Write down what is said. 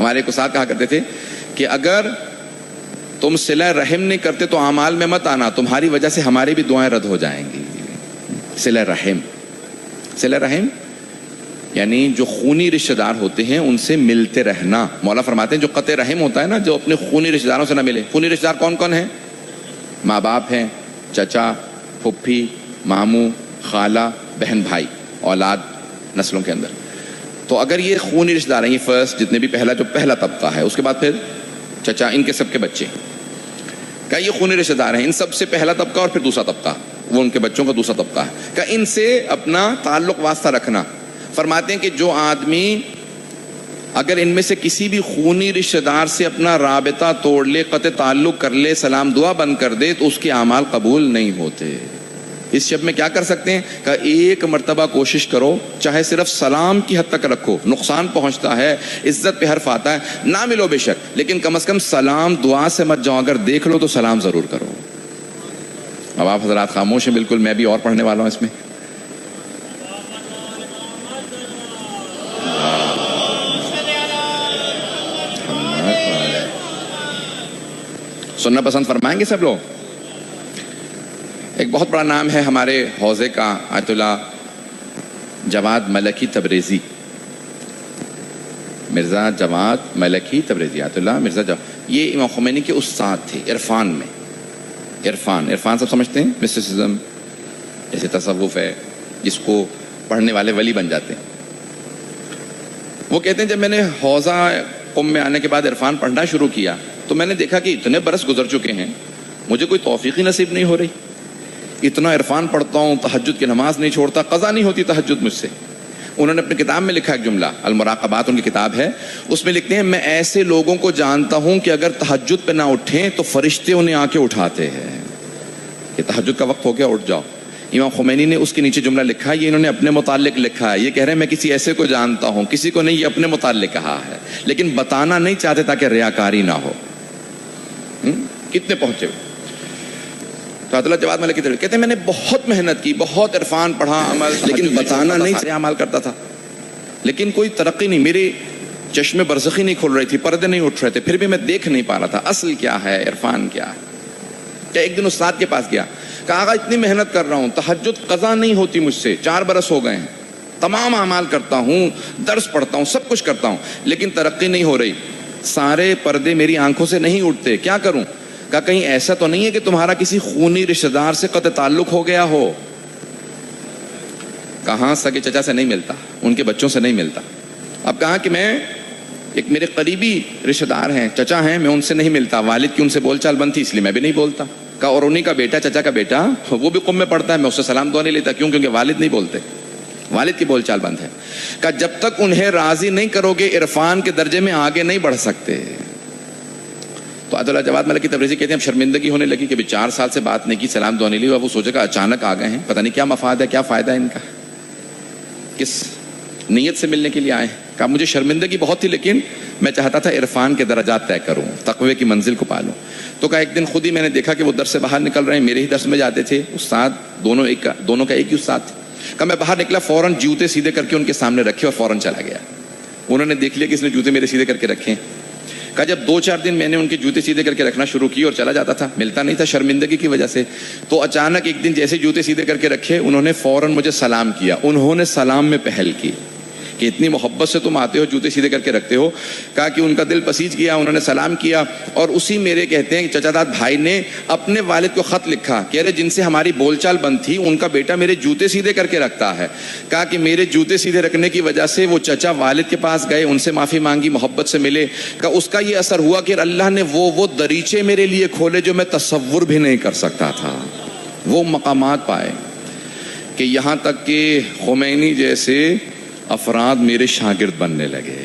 ہمارے ایک استاد کہا کرتے تھے کہ اگر تم صلہ رحم نہیں کرتے تو اعمال میں مت آنا، تمہاری وجہ سے ہماری بھی دعائیں رد ہو جائیں گی. صلہ رحم، صلہ رحم یعنی جو خونی رشتہ دار ہوتے ہیں ان سے ملتے رہنا. مولا فرماتے ہیں جو قطع رحم ہوتا ہے نا، جو اپنے خونی رشتہ داروں سے نہ ملے. خونی رشتہ دار کون کون ہیں؟ ماں باپ ہیں، چچا، پھپھی، ماموں، خالہ، بہن بھائی، اولاد نسلوں کے اندر. تو اگر یہ خونی رشتہ دار ہیں، یہ فرسٹ جتنے بھی جو پہلا طبقہ ہے، اس کے بعد پھر چچا، ان کے سب کے بچے، کہ یہ خونی رشتہ دار ہیں. ان سب سے پہلا طبقہ اور پھر دوسرا طبقہ، وہ ان کے بچوں کا دوسرا طبقہ ہے. کہ ان سے اپنا تعلق واسطہ رکھنا. فرماتے ہیں کہ جو آدمی اگر ان میں سے کسی بھی خونی رشتہ دار سے اپنا رابطہ توڑ لے، قطع تعلق کر لے، سلام دعا بند کر دے، تو اس کے اعمال قبول نہیں ہوتے. اس شب میں کیا کر سکتے ہیں کہ ایک مرتبہ کوشش کرو، چاہے صرف سلام کی حد تک رکھو، نقصان پہنچتا ہے، عزت پہ حرف آتا ہے، نہ ملو بے شک، لیکن کم از کم سلام دعا سے مت جاؤ. اگر دیکھ لو تو سلام ضرور کرو. اب آپ حضرات خاموش ہیں بالکل، میں بھی اور پڑھنے والا ہوں اس میں. سننا پسند فرمائیں گے سب لوگ. ایک بہت بڑا نام ہے ہمارے حوزے کا، آیت اللہ جواد ملکی تبریزی، مرزا جواد ملکی تبریزی، آیت اللہ مرزا جواد. یہ امام خمینی کے استاد تھے عرفان میں. عرفان سب سمجھتے ہیں، مسٹیسزم جیسے تصوف ہے جس کو پڑھنے والے ولی بن جاتے ہیں. وہ کہتے ہیں جب میں نے حوزہ قم میں آنے کے بعد عرفان پڑھنا شروع کیا تو میں نے دیکھا کہ اتنے برس گزر چکے ہیں، مجھے کوئی توفیق ہی نصیب نہیں ہو رہی. اتنا عرفان پڑھتا ہوں، تہجد کی نماز نہیں چھوڑتا، قضا نہیں ہوتی تہجد مجھ سے. انہوں نے اپنی کتاب میں لکھا ایک جملہ، المراقبات ان کی کتاب ہے، اس میں لکھتے ہیں میں ایسے لوگوں کو جانتا ہوں کہ اگر تہجد پہ نہ اٹھیں تو فرشتے انہیں آ کے اٹھاتے ہیں کہ تہجد کا وقت ہو گیا، اٹھ جاؤ. امام خمینی نے اس کے نیچے جملہ لکھا ہے، یہ انہوں نے اپنے متعلق لکھا ہے. یہ کہہ رہے ہیں میں کسی ایسے کو جانتا ہوں، کسی کو نہیں، یہ اپنے متعلق کہا ہے، لیکن بتانا نہیں چاہتے تاکہ ریاکاری نہ ہو. کتنے پہنچے ہوئے. تو اللہ جواد ملکی کہتے ہیں میں نے بہت محنت کی، بہت عرفان پڑھا، عمل، لیکن بتانا نہیں چاہتے، عمل کرتا تھا لیکن کوئی ترقی نہیں، میرے چشمے برزخی نہیں کھل رہی تھی، پردے نہیں اٹھ رہے تھے، پھر بھی میں دیکھ نہیں پا رہا تھا اصل کیا ہے، عرفان کیا ہے. کہ ایک دن استاد کے پاس گیا، کہا آقا اتنی محنت کر رہا ہوں، تہجد قضا نہیں ہوتی مجھ سے، 4 برس ہو گئے ہیں، تمام اعمال کرتا ہوں، درس پڑھتا ہوں، سب کچھ کرتا ہوں، لیکن ترقی نہیں ہو رہی، سارے پردے میری آنکھوں سے نہیں اٹھتے، کیا کروں؟ کہا کہیں ایسا تو نہیں ہے کہ تمہارا کسی خونی رشتہ دار سے قطع تعلق ہو گیا ہو؟ کہاں سگے چچا سے نہیں ملتا، ان کے بچوں سے نہیں ملتا. اب کہا کہ میں ایک میرے قریبی رشتہ دار ہیں، چچا ہیں، میں ان سے نہیں ملتا، والد کی ان سے بول چال بند تھی اس لیے میں بھی نہیں بولتا. کہا اور انہیں کا بیٹا، چچا کا بیٹا، وہ بھی قم میں پڑھتا ہے، میں اس سے سلام دعا نہیں لیتا. کیوں؟ کیونکہ والد نہیں بولتے، والد کی بول چال بند ہے. کہا جب تک انہیں راضی نہیں کرو گے عرفان کے درجے میں آگے نہیں بڑھ سکتے. تو آیت اللہ جواد ملکی تبریزی کہتے ہیں اب شرمندگی ہونے لگی کہ 4 سال سے بات نہیں کی، سلام دعا نہیں لی. وہ سوچے گا اچانک آ گئے ہیں، پتہ نہیں کیا مفاد ہے، کیا فائدہ ہے ان کا، کس نیت سے ملنے کے لیے آئے ہیں. کہا مجھے شرمندگی بہت تھی لیکن میں چاہتا تھا عرفان کے درجات طے کروں، تقوی کی منزل کو پالوں. تو کہا ایک دن خود ہی میں نے دیکھا کہ وہ درس سے باہر نکل رہے ہیں، میرے ہی درس میں جاتے تھے، استاد دونوں کا ایک ہی استاد تھا. کہا میں باہر نکلا، فوراً جوتے سیدھے کر کے ان کے سامنے رکھے اور فوراً چلا گیا. انہوں نے دیکھ لیا کہ اس نے جوتے میرے سیدھے کر کے رکھے. کہا جب 2-4 دن میں نے ان کے جوتے سیدھے کر کے رکھنا شروع کی اور چلا جاتا تھا، ملتا نہیں تھا شرمندگی کی وجہ سے، تو اچانک ایک دن جیسے جوتے سیدھے کر کے رکھے، انہوں نے فوراً مجھے سلام کیا. انہوں نے سلام میں پہل کی کہ اتنی محبت سے تم آتے ہو، جوتے سیدھے کر کے رکھتے ہو. کہا کہ ان کا دل پسیج گیا، انہوں نے سلام کیا، اور اسی میرے کہتے ہیں چچا داد بھائی نے اپنے والد کو خط لکھا، کہہ رہے جن سے ہماری بول چال بند تھی ان کا بیٹا میرے جوتے سیدھے کر کے رکھتا ہے. کہا کہ میرے جوتے سیدھے رکھنے کی وجہ سے وہ چچا والد کے پاس گئے، ان سے معافی مانگی، محبت سے ملے. کہ اس کا یہ اثر ہوا کہ اللہ نے وہ دریچے میرے لیے کھولے جو میں تصور بھی نہیں کر سکتا تھا. وہ مقامات پائے کہ یہاں تک کہ خمینی جیسے افراد میرے شاگرد بننے لگے.